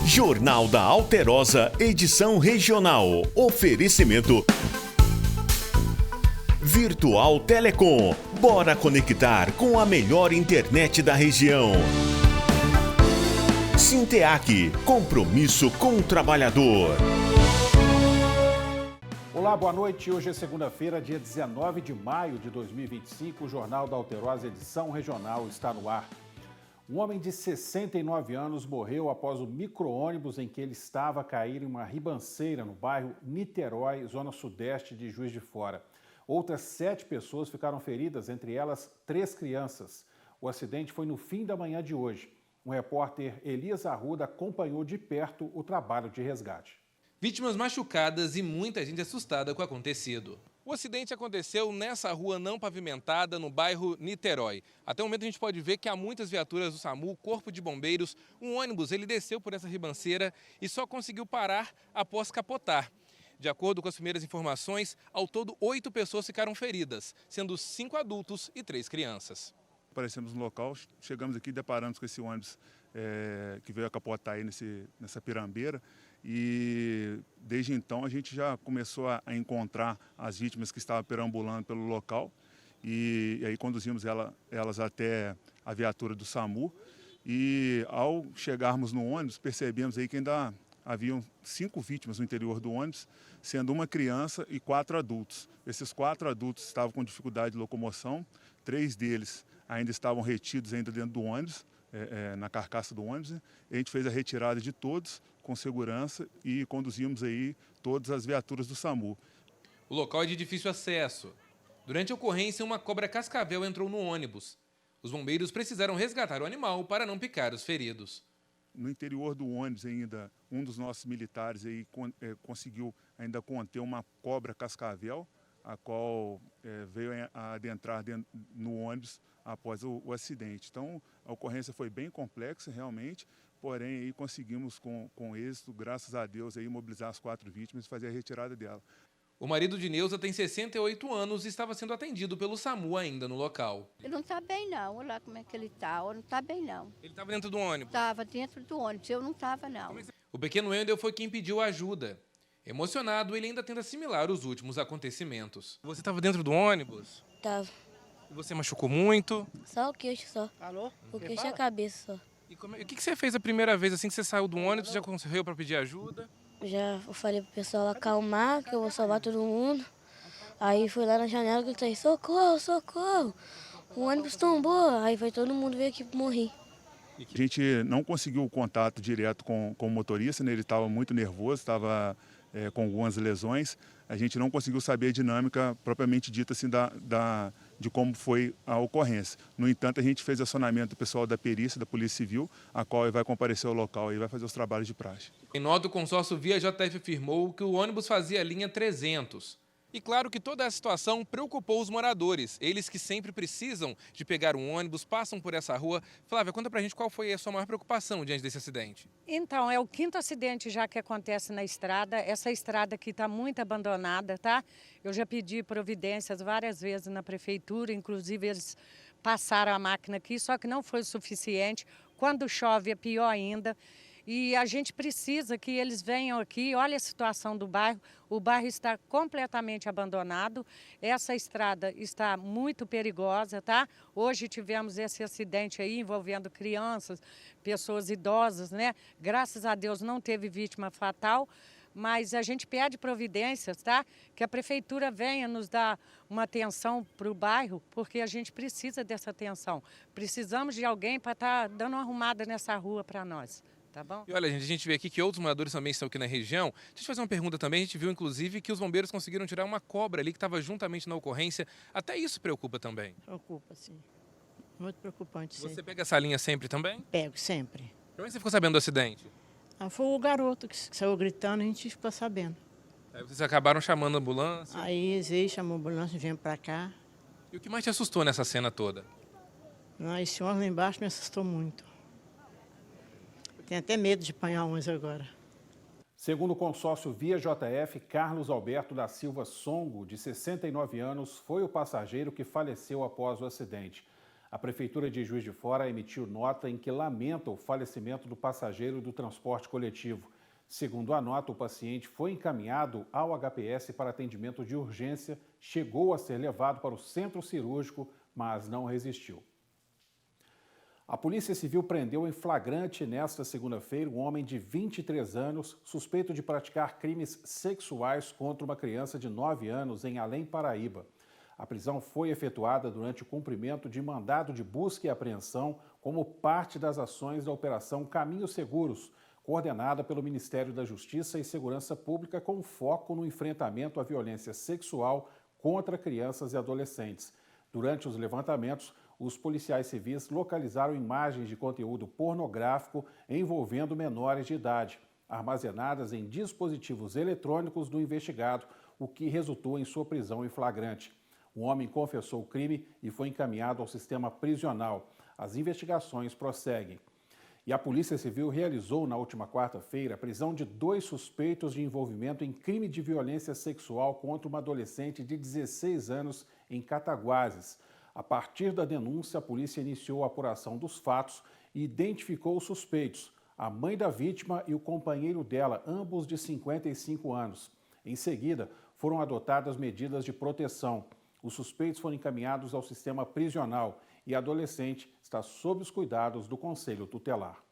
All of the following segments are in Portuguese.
Jornal da Alterosa, edição regional. Oferecimento Virtual Telecom. Bora conectar com a melhor internet da região. Sinteac, compromisso com o trabalhador. Olá, boa noite. Hoje é segunda-feira, dia 19 de maio de 2025. O Jornal da Alterosa, edição regional, está no ar. Um homem de 69 anos morreu após o micro-ônibus em que ele estava cair em uma ribanceira no bairro Niterói, zona sudeste de Juiz de Fora. Outras 7 pessoas ficaram feridas, entre elas 3 crianças. O acidente foi no fim da manhã de hoje. O repórter Elias Arruda acompanhou de perto o trabalho de resgate. Vítimas machucadas e muita gente assustada com o acontecido. O acidente aconteceu nessa rua não pavimentada, no bairro Niterói. Até o momento a gente pode ver que há muitas viaturas do SAMU, Corpo de Bombeiros. Um ônibus, ele desceu por essa ribanceira e só conseguiu parar após capotar. De acordo com as primeiras informações, ao todo 8 pessoas ficaram feridas, sendo 5 adultos e 3 crianças. Aparecemos no local, chegamos aqui e deparamos com esse ônibus que veio a capotar aí nessa pirambeira. E desde então a gente já começou a encontrar as vítimas que estavam perambulando pelo local e aí conduzimos elas até a viatura do SAMU e ao chegarmos no ônibus percebemos aí que ainda haviam 5 vítimas no interior do ônibus, sendo uma criança e 4 adultos. Esses 4 adultos estavam com dificuldade de locomoção, 3 deles ainda estavam retidos ainda dentro do ônibus, na carcaça do ônibus. A gente fez a retirada de todos com segurança e conduzimos aí todas as viaturas do SAMU. O local é de difícil acesso. Durante a ocorrência, uma cobra cascavel entrou no ônibus. Os bombeiros precisaram resgatar o animal para não picar os feridos. No interior do ônibus ainda, um dos nossos militares aí conseguiu ainda conter uma cobra cascavel, a qual veio a adentrar no ônibus após o acidente. Então, a ocorrência foi bem complexa realmente, porém aí conseguimos com êxito, graças a Deus, aí, mobilizar as 4 vítimas e fazer a retirada dela. O marido de Neuza tem 68 anos e estava sendo atendido pelo SAMU ainda no local. Ele não está bem não, olha lá como é que ele está, não está bem não. Ele estava dentro do ônibus? Estava dentro do ônibus, eu não estava não. O pequeno Wendel foi quem pediu ajuda. Emocionado, ele ainda tenta assimilar os últimos acontecimentos. Você estava dentro do ônibus? Tava. E você machucou muito? Só o queixo, só. Alô? O queixo e a cabeça, só. E o que você fez a primeira vez assim que você saiu do ônibus? Já correu para pedir ajuda? Já falei pro pessoal acalmar, que eu vou salvar todo mundo. Aí fui lá na janela e gritei, socorro, socorro. O ônibus tombou, aí foi todo mundo ver aqui morrer. A gente não conseguiu o contato direto com o motorista, né? Ele estava muito nervoso, estava com algumas lesões. A gente não conseguiu saber a dinâmica propriamente dita assim, de como foi a ocorrência. No entanto, a gente fez acionamento do pessoal da perícia, da Polícia Civil, a qual vai comparecer ao local e vai fazer os trabalhos de praxe. Em nota, o consórcio Via JF afirmou que o ônibus fazia a linha 300. E claro que toda essa situação preocupou os moradores. Eles que sempre precisam de pegar um ônibus, passam por essa rua. Flávia, conta pra gente qual foi a sua maior preocupação diante desse acidente. Então, é o 5º acidente já que acontece na estrada. Essa estrada aqui está muito abandonada, tá? Eu já pedi providências várias vezes na prefeitura, inclusive eles passaram a máquina aqui, só que não foi o suficiente. Quando chove é pior ainda. E a gente precisa que eles venham aqui, olha a situação do bairro, o bairro está completamente abandonado, essa estrada está muito perigosa, tá? Hoje tivemos esse acidente aí envolvendo crianças, pessoas idosas, né? Graças a Deus não teve vítima fatal, mas a gente pede providências, tá? Que a prefeitura venha nos dar uma atenção para o bairro, porque a gente precisa dessa atenção. Precisamos de alguém para estar dando uma arrumada nessa rua para nós. Tá bom? E olha, gente, a gente vê aqui que outros moradores também estão aqui na região. Deixa eu fazer uma pergunta também. A gente viu, inclusive, que os bombeiros conseguiram tirar uma cobra ali que estava juntamente na ocorrência. Até isso preocupa também? Preocupa, sim. Muito preocupante, sim. Você pega essa linha sempre também? Pego, sempre. Como você ficou sabendo do acidente? Foi o garoto que saiu gritando, a gente ficou sabendo. Aí vocês acabaram chamando a ambulância? Aí eles chamou a ambulância e vieram pra cá. E o que mais te assustou nessa cena toda? Esse homem lá embaixo me assustou muito. Tenho até medo de apanhar uns agora. Segundo o consórcio Via JF, Carlos Alberto da Silva Songo, de 69 anos, foi o passageiro que faleceu após o acidente. A Prefeitura de Juiz de Fora emitiu nota em que lamenta o falecimento do passageiro do transporte coletivo. Segundo a nota, o paciente foi encaminhado ao HPS para atendimento de urgência, chegou a ser levado para o centro cirúrgico, mas não resistiu. A Polícia Civil prendeu em flagrante nesta segunda-feira um homem de 23 anos, suspeito de praticar crimes sexuais contra uma criança de 9 anos em Além Paraíba. A prisão foi efetuada durante o cumprimento de mandado de busca e apreensão como parte das ações da Operação Caminhos Seguros, coordenada pelo Ministério da Justiça e Segurança Pública com foco no enfrentamento à violência sexual contra crianças e adolescentes. Durante os levantamentos, os policiais civis localizaram imagens de conteúdo pornográfico envolvendo menores de idade, armazenadas em dispositivos eletrônicos do investigado, o que resultou em sua prisão em flagrante. O homem confessou o crime e foi encaminhado ao sistema prisional. As investigações prosseguem. E a Polícia Civil realizou na última quarta-feira a prisão de 2 suspeitos de envolvimento em crime de violência sexual contra uma adolescente de 16 anos em Cataguases. A partir da denúncia, a polícia iniciou a apuração dos fatos e identificou os suspeitos, a mãe da vítima e o companheiro dela, ambos de 55 anos. Em seguida, foram adotadas medidas de proteção. Os suspeitos foram encaminhados ao sistema prisional e a adolescente está sob os cuidados do Conselho Tutelar.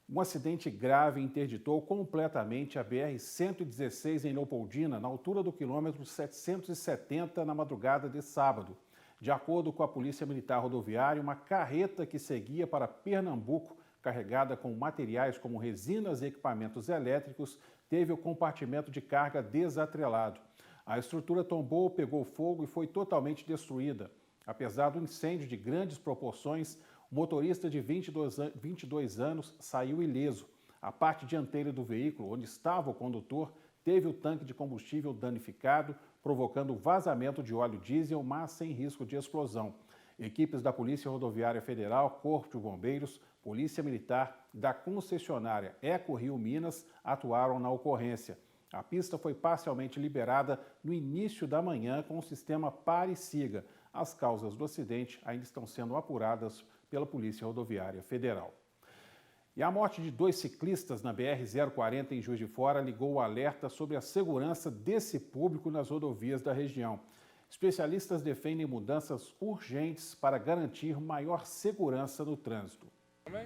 Um acidente grave interditou completamente a BR-116 em Leopoldina, na altura do quilômetro 770, na madrugada de sábado. De acordo com a Polícia Militar Rodoviária, uma carreta que seguia para Pernambuco, carregada com materiais como resinas e equipamentos elétricos, teve o compartimento de carga desatrelado. A estrutura tombou, pegou fogo e foi totalmente destruída. Apesar do incêndio de grandes proporções, o motorista de 22 anos saiu ileso. A parte dianteira do veículo, onde estava o condutor, teve o tanque de combustível danificado, provocando vazamento de óleo diesel, mas sem risco de explosão. Equipes da Polícia Rodoviária Federal, Corpo de Bombeiros, Polícia Militar da concessionária Eco Rio Minas atuaram na ocorrência. A pista foi parcialmente liberada no início da manhã com o sistema Pare e Siga. As causas do acidente ainda estão sendo apuradas pela Polícia Rodoviária Federal. E a morte de 2 ciclistas na BR-040 em Juiz de Fora ligou o alerta sobre a segurança desse público nas rodovias da região. Especialistas defendem mudanças urgentes para garantir maior segurança no trânsito.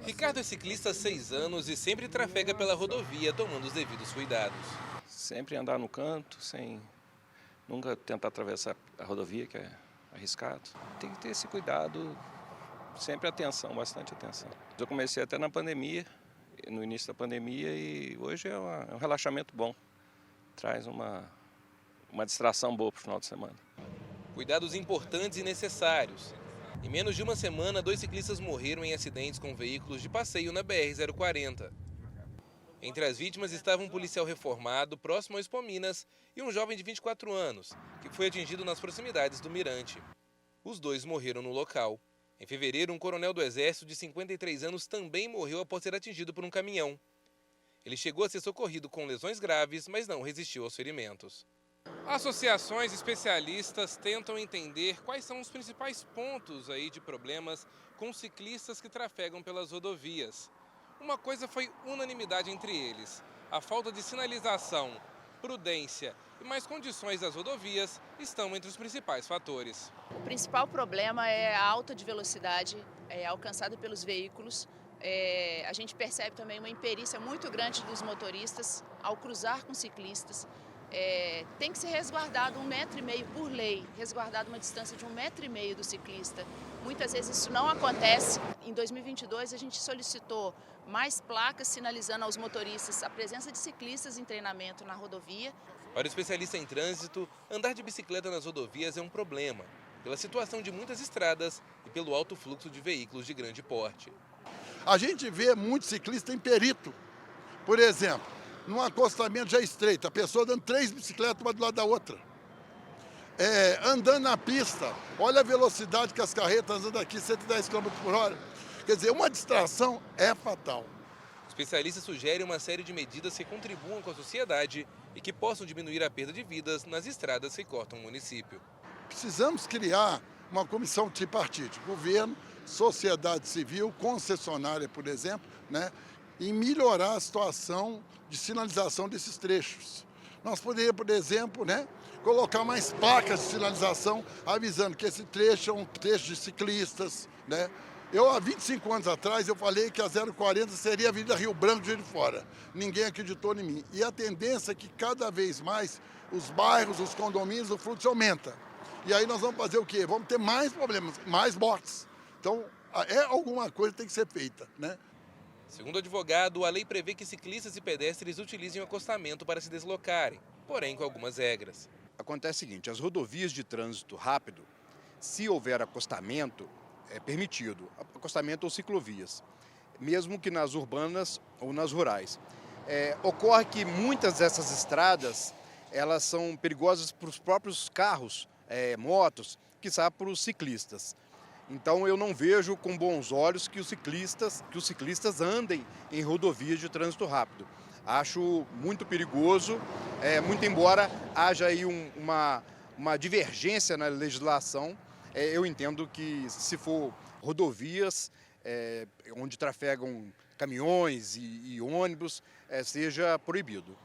Ricardo é ciclista há 6 anos e sempre trafega pela rodovia, tomando os devidos cuidados. Sempre andar no canto, sem nunca tentar atravessar a rodovia, que é arriscado. Tem que ter esse cuidado, sempre atenção, bastante atenção. Eu comecei até na pandemia, no início da pandemia, e hoje é um relaxamento bom. Traz uma distração boa para o final de semana. Cuidados importantes e necessários. Em menos de uma semana, 2 ciclistas morreram em acidentes com veículos de passeio na BR-040. Entre as vítimas estavam um policial reformado próximo ao Expo Minas e um jovem de 24 anos, que foi atingido nas proximidades do Mirante. Os 2 morreram no local. Em fevereiro, um coronel do Exército de 53 anos também morreu após ser atingido por um caminhão. Ele chegou a ser socorrido com lesões graves, mas não resistiu aos ferimentos. Associações especialistas tentam entender quais são os principais pontos aí de problemas com ciclistas que trafegam pelas rodovias. Uma coisa foi unanimidade entre eles: a falta de sinalização, prudência e mais condições das rodovias estão entre os principais fatores. O principal problema é a alta de velocidade alcançada pelos veículos. A gente percebe também uma imperícia muito grande dos motoristas ao cruzar com ciclistas. Tem que ser resguardado 1,5 metro por lei, resguardado uma distância de 1,5 metro do ciclista. Muitas vezes isso não acontece. Em 2022 a gente solicitou mais placas sinalizando aos motoristas a presença de ciclistas em treinamento na rodovia. Para o especialista em trânsito, andar de bicicleta nas rodovias é um problema, pela situação de muitas estradas e pelo alto fluxo de veículos de grande porte. A gente vê muito ciclista em perito, por exemplo, num acostamento já estreito, a pessoa dando 3 bicicletas uma do lado da outra. Andando na pista, olha a velocidade que as carretas andam aqui, 110 km por hora. Quer dizer, uma distração é fatal. Especialistas sugerem uma série de medidas que contribuam com a sociedade e que possam diminuir a perda de vidas nas estradas que cortam o município. Precisamos criar uma comissão tripartite, governo, sociedade civil, concessionária, por exemplo, né, em melhorar a situação de sinalização desses trechos. Nós poderíamos, por exemplo, né, colocar mais placas de sinalização avisando que esse trecho é um trecho de ciclistas, né? Eu, há 25 anos atrás, eu falei que a 040 seria a Avenida Rio Branco de Fora. Ninguém acreditou em mim. E a tendência é que cada vez mais os bairros, os condomínios, o fluxo aumenta. E aí nós vamos fazer o quê? Vamos ter mais problemas, mais mortes. Então, alguma coisa tem que ser feita, né? Segundo o advogado, a lei prevê que ciclistas e pedestres utilizem o acostamento para se deslocarem, porém com algumas regras. Acontece o seguinte, as rodovias de trânsito rápido, se houver acostamento, é permitido, acostamento ou ciclovias, mesmo que nas urbanas ou nas rurais. Ocorre que muitas dessas estradas, elas são perigosas para os próprios carros, motos, quiçá para os ciclistas. Então eu não vejo com bons olhos que os ciclistas andem em rodovias de trânsito rápido. Acho muito perigoso, muito embora haja aí uma divergência na legislação. Eu entendo que se for rodovias onde trafegam caminhões e ônibus, seja proibido.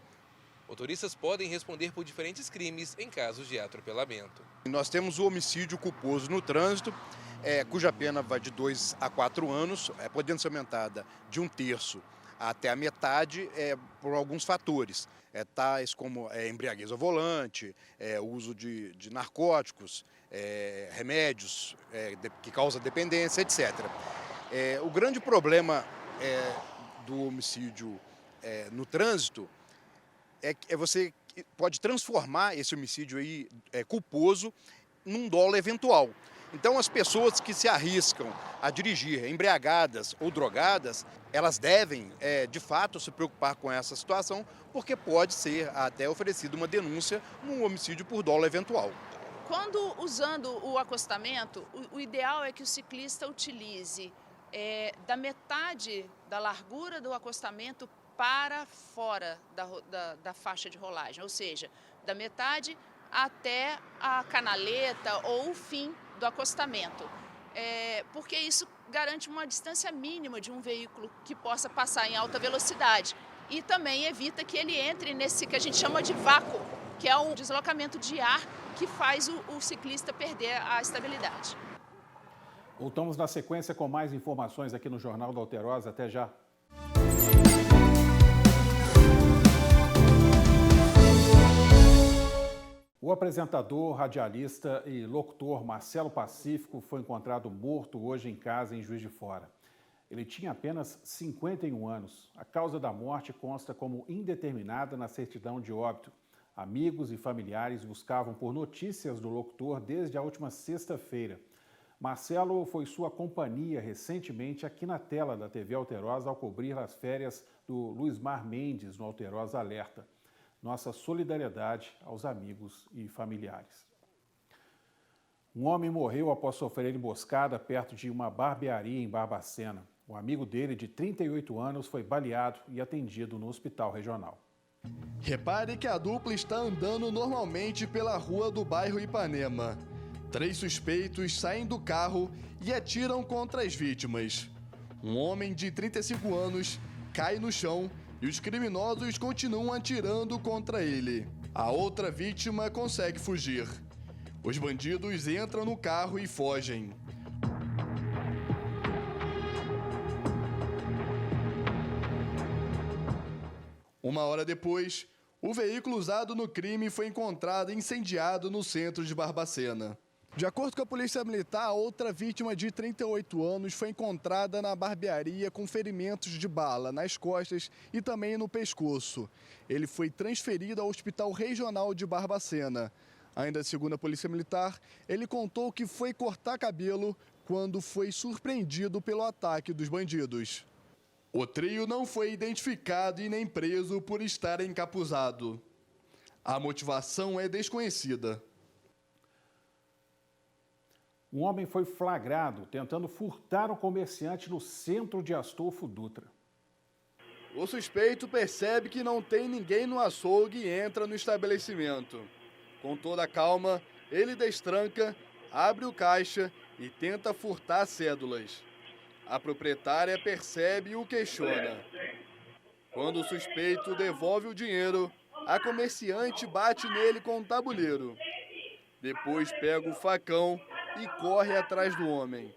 Motoristas podem responder por diferentes crimes em casos de atropelamento. Nós temos o homicídio culposo no trânsito, cuja pena vai de 2 a 4 anos, podendo ser aumentada de 1/3 até a metade por alguns fatores, tais como embriaguez ao volante, uso de narcóticos, remédios que causam dependência, etc. O grande problema do homicídio no trânsito é você pode transformar esse homicídio aí, culposo num dolo eventual. Então, as pessoas que se arriscam a dirigir embriagadas ou drogadas, elas devem, de fato, se preocupar com essa situação, porque pode ser até oferecida uma denúncia num homicídio por dolo eventual. Quando usando o acostamento, o ideal é que o ciclista utilize da metade da largura do acostamento para fora da faixa de rolagem, ou seja, da metade até a canaleta ou o fim do acostamento, porque isso garante uma distância mínima de um veículo que possa passar em alta velocidade e também evita que ele entre nesse que a gente chama de vácuo, que é um deslocamento de ar que faz o ciclista perder a estabilidade. Voltamos na sequência com mais informações aqui no Jornal da Alterosa. Até já. O apresentador, radialista e locutor Marcelo Pacífico foi encontrado morto hoje em casa em Juiz de Fora. Ele tinha apenas 51 anos. A causa da morte consta como indeterminada na certidão de óbito. Amigos e familiares buscavam por notícias do locutor desde a última sexta-feira. Marcelo foi sua companhia recentemente aqui na tela da TV Alterosa ao cobrir as férias do Luismar Mendes no Alterosa Alerta. Nossa solidariedade aos amigos e familiares. Um homem morreu após sofrer emboscada perto de uma barbearia em Barbacena. Um amigo dele, de 38 anos, foi baleado e atendido no hospital regional. Repare que a dupla está andando normalmente pela rua do bairro Ipanema. 3 suspeitos saem do carro e atiram contra as vítimas. Um homem de 35 anos cai no chão e os criminosos continuam atirando contra ele. A outra vítima consegue fugir. Os bandidos entram no carro e fogem. Uma hora depois, o veículo usado no crime foi encontrado incendiado no centro de Barbacena. De acordo com a Polícia Militar, outra vítima de 38 anos foi encontrada na barbearia com ferimentos de bala nas costas e também no pescoço. Ele foi transferido ao Hospital Regional de Barbacena. Ainda segundo a Polícia Militar, ele contou que foi cortar cabelo quando foi surpreendido pelo ataque dos bandidos. O trio não foi identificado e nem preso por estar encapuzado. A motivação é desconhecida. Um homem foi flagrado tentando furtar um comerciante no centro de Astolfo Dutra. O suspeito percebe que não tem ninguém no açougue e entra no estabelecimento. Com toda a calma, ele destranca, abre o caixa e tenta furtar cédulas. A proprietária percebe e o questiona. Quando o suspeito devolve o dinheiro, a comerciante bate nele com um tabuleiro. Depois pega o facão e corre atrás do homem.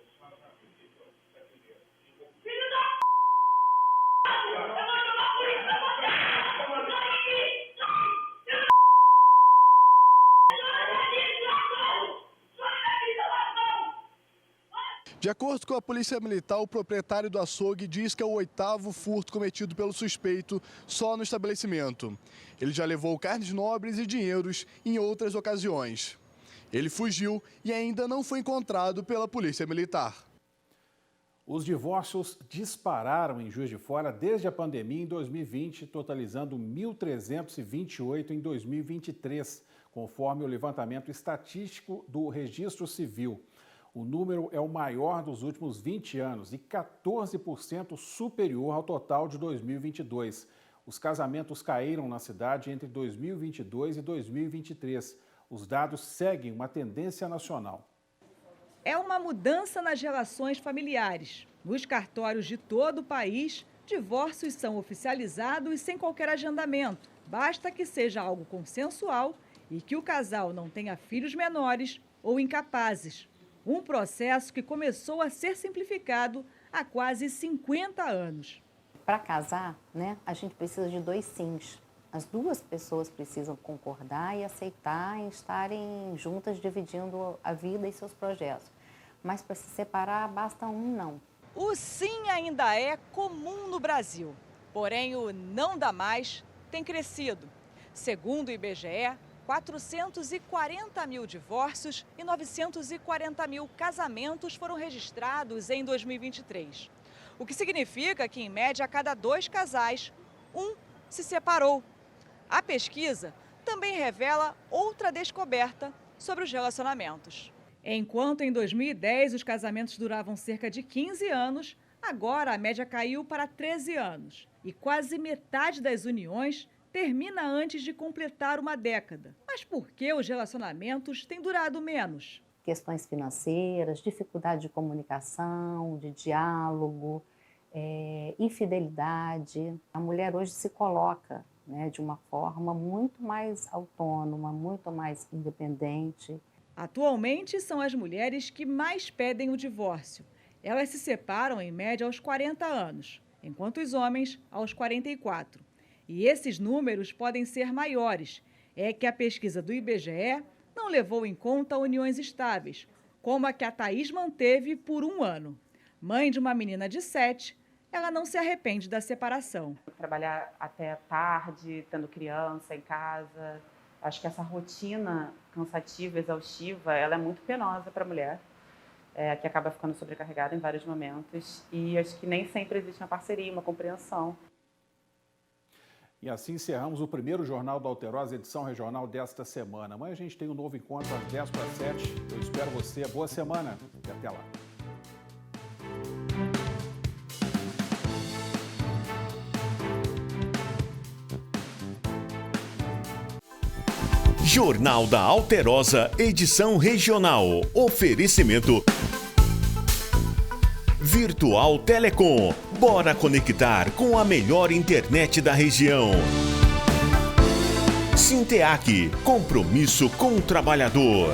De acordo com a Polícia Militar, o proprietário do açougue diz que é o 8º furto cometido pelo suspeito só no estabelecimento. Ele já levou carnes nobres e dinheiros em outras ocasiões. Ele fugiu e ainda não foi encontrado pela Polícia Militar. Os divórcios dispararam em Juiz de Fora desde a pandemia em 2020, totalizando 1.328 em 2023, conforme o levantamento estatístico do Registro Civil. O número é o maior dos últimos 20 anos e 14% superior ao total de 2022. Os casamentos caíram na cidade entre 2022 e 2023. Os dados seguem uma tendência nacional. É uma mudança nas relações familiares. Nos cartórios de todo o país, divórcios são oficializados sem qualquer agendamento. Basta que seja algo consensual e que o casal não tenha filhos menores ou incapazes. Um processo que começou a ser simplificado há quase 50 anos. Para casar, a gente precisa de 2 sims. As 2 pessoas precisam concordar e aceitar em estarem juntas dividindo a vida e seus projetos. Mas para se separar, basta um não. O sim ainda é comum no Brasil, porém o não dá mais tem crescido. Segundo o IBGE, 440 mil divórcios e 940 mil casamentos foram registrados em 2023. O que significa que, em média, a cada 2 casais, um se separou. A pesquisa também revela outra descoberta sobre os relacionamentos. Enquanto em 2010 os casamentos duravam cerca de 15 anos, agora a média caiu para 13 anos. E quase metade das uniões termina antes de completar uma década. Mas por que os relacionamentos têm durado menos? Questões financeiras, dificuldade de comunicação, de diálogo, infidelidade. A mulher hoje se coloca de uma forma muito mais autônoma, muito mais independente. Atualmente são as mulheres que mais pedem o divórcio. Elas se separam em média aos 40 anos, enquanto os homens aos 44. E esses números podem ser maiores. É que a pesquisa do IBGE não levou em conta uniões estáveis, como a que a Thaís manteve por 1 ano. Mãe de uma menina de 7, ela não se arrepende da separação. Trabalhar até tarde, tendo criança em casa. Acho que essa rotina cansativa, exaustiva, ela é muito penosa para a mulher, que acaba ficando sobrecarregada em vários momentos. E acho que nem sempre existe uma parceria, uma compreensão. E assim encerramos o primeiro Jornal da Alterosa, edição regional desta semana. Amanhã a gente tem um novo encontro às 10:07. Eu espero você. Boa semana e até lá. Jornal da Alterosa, edição regional. Oferecimento Virtual Telecom. Bora conectar com a melhor internet da região. Sinteac. Compromisso com o trabalhador.